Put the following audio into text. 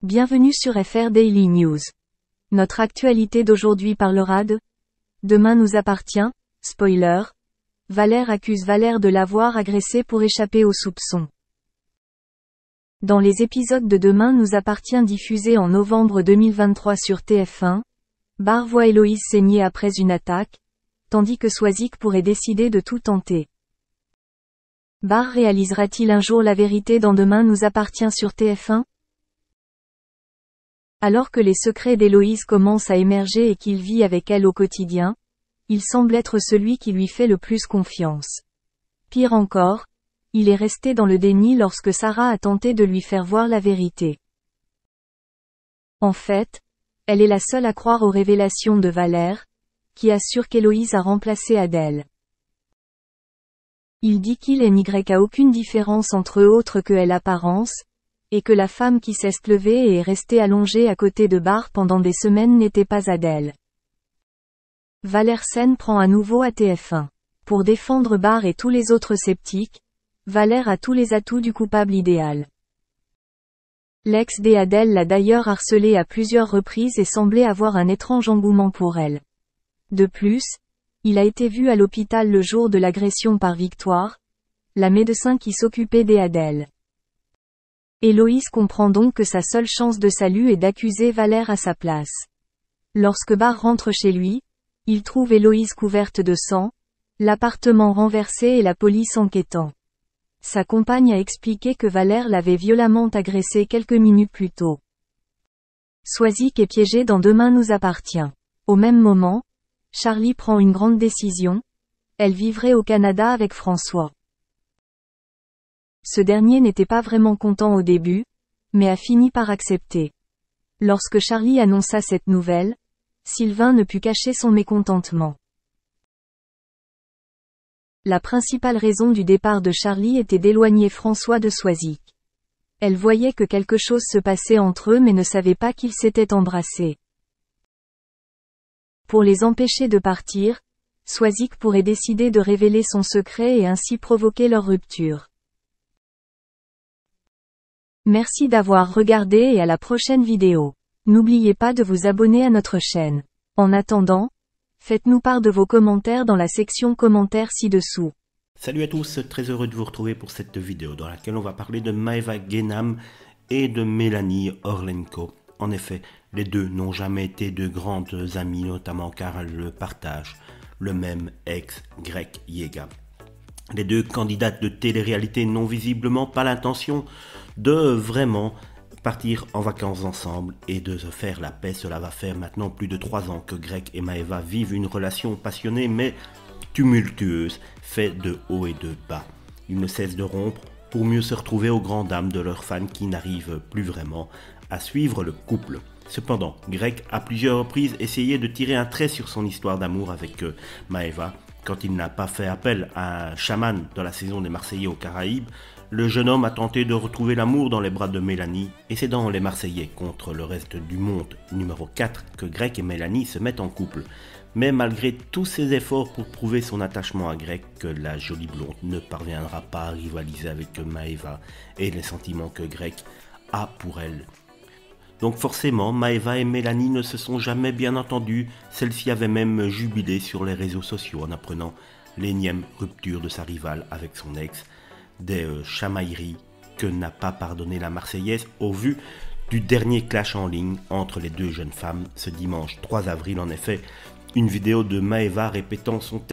Bienvenue sur FR Daily News. Notre actualité d'aujourd'hui parlera de Demain nous appartient, spoiler. Valère accuse Valère de l'avoir agressé pour échapper aux soupçons. Dans les épisodes de Demain nous appartient diffusés en novembre 2023 sur TF1, Barr voit Héloïse saigner après une attaque, tandis que Swazik pourrait décider de tout tenter. Barr réalisera-t-il un jour la vérité dans Demain nous appartient sur TF1? Alors que les secrets d'Héloïse commencent à émerger et qu'il vit avec elle au quotidien, il semble être celui qui lui fait le plus confiance. Pire encore, il est resté dans le déni lorsque Sarah a tenté de lui faire voir la vérité. En fait, elle est la seule à croire aux révélations de Valère, qui assure qu'Héloïse a remplacé Adèle. Il dit qu'il n'y a aucune différence entre eux autre que l'apparence, et que la femme qui s'est levée et est restée allongée à côté de Barr pendant des semaines n'était pas Adèle. Valère s'en prend à nouveau à TF1. Pour défendre Barr et tous les autres sceptiques, Valère a tous les atouts du coupable idéal. L'ex d'Adèle l'a d'ailleurs harcelée à plusieurs reprises et semblait avoir un étrange engouement pour elle. De plus, il a été vu à l'hôpital le jour de l'agression par Victoire, la médecin qui s'occupait d'Adèle. Héloïse comprend donc que sa seule chance de salut est d'accuser Valère à sa place. Lorsque Barr rentre chez lui, il trouve Héloïse couverte de sang, l'appartement renversé et la police enquêtant. Sa compagne a expliqué que Valère l'avait violemment agressée quelques minutes plus tôt. Swazik est piégé dans Demain nous appartient. Au même moment, Charlie prend une grande décision, elle vivrait au Canada avec François. Ce dernier n'était pas vraiment content au début, mais a fini par accepter. Lorsque Charlie annonça cette nouvelle, Sylvain ne put cacher son mécontentement. La principale raison du départ de Charlie était d'éloigner François de Swazik. Elle voyait que quelque chose se passait entre eux mais ne savait pas qu'ils s'étaient embrassés. Pour les empêcher de partir, Swazik pourrait décider de révéler son secret et ainsi provoquer leur rupture. Merci d'avoir regardé et à la prochaine vidéo. N'oubliez pas de vous abonner à notre chaîne. En attendant, faites-nous part de vos commentaires dans la section commentaires ci-dessous. Salut à tous, très heureux de vous retrouver pour cette vidéo dans laquelle on va parler de Maeva Guénam et de Mélanie Orlenko. En effet, les deux n'ont jamais été de grandes amies, notamment car elles partagent le même ex Greg Yega. Les deux candidates de télé-réalité n'ont visiblement pas l'intention de vraiment partir en vacances ensemble et de se faire la paix. Cela va faire maintenant plus de 3 ans que Greg et Maeva vivent une relation passionnée mais tumultueuse, faite de hauts et de bas. Ils ne cessent de rompre pour mieux se retrouver aux grandes dames de leurs fans qui n'arrivent plus vraiment à suivre le couple. Cependant, Greg a plusieurs reprises essayé de tirer un trait sur son histoire d'amour avec Maeva. Quand il n'a pas fait appel à un chaman dans la saison des Marseillais aux Caraïbes, le jeune homme a tenté de retrouver l'amour dans les bras de Mélanie, et c'est dans Les Marseillais contre le reste du monde numéro 4 que Greg et Mélanie se mettent en couple. Mais malgré tous ses efforts pour prouver son attachement à Greg, que la jolie blonde ne parviendra pas à rivaliser avec Maeva et les sentiments que Greg a pour elle. Donc forcément, Maeva et Mélanie ne se sont jamais bien entendues, celle-ci avait même jubilé sur les réseaux sociaux en apprenant l'énième rupture de sa rivale avec son ex, des chamailleries que n'a pas pardonné la Marseillaise au vu du dernier clash en ligne entre les deux jeunes femmes ce dimanche 3 avril. En effet, une vidéo de Maeva répétant son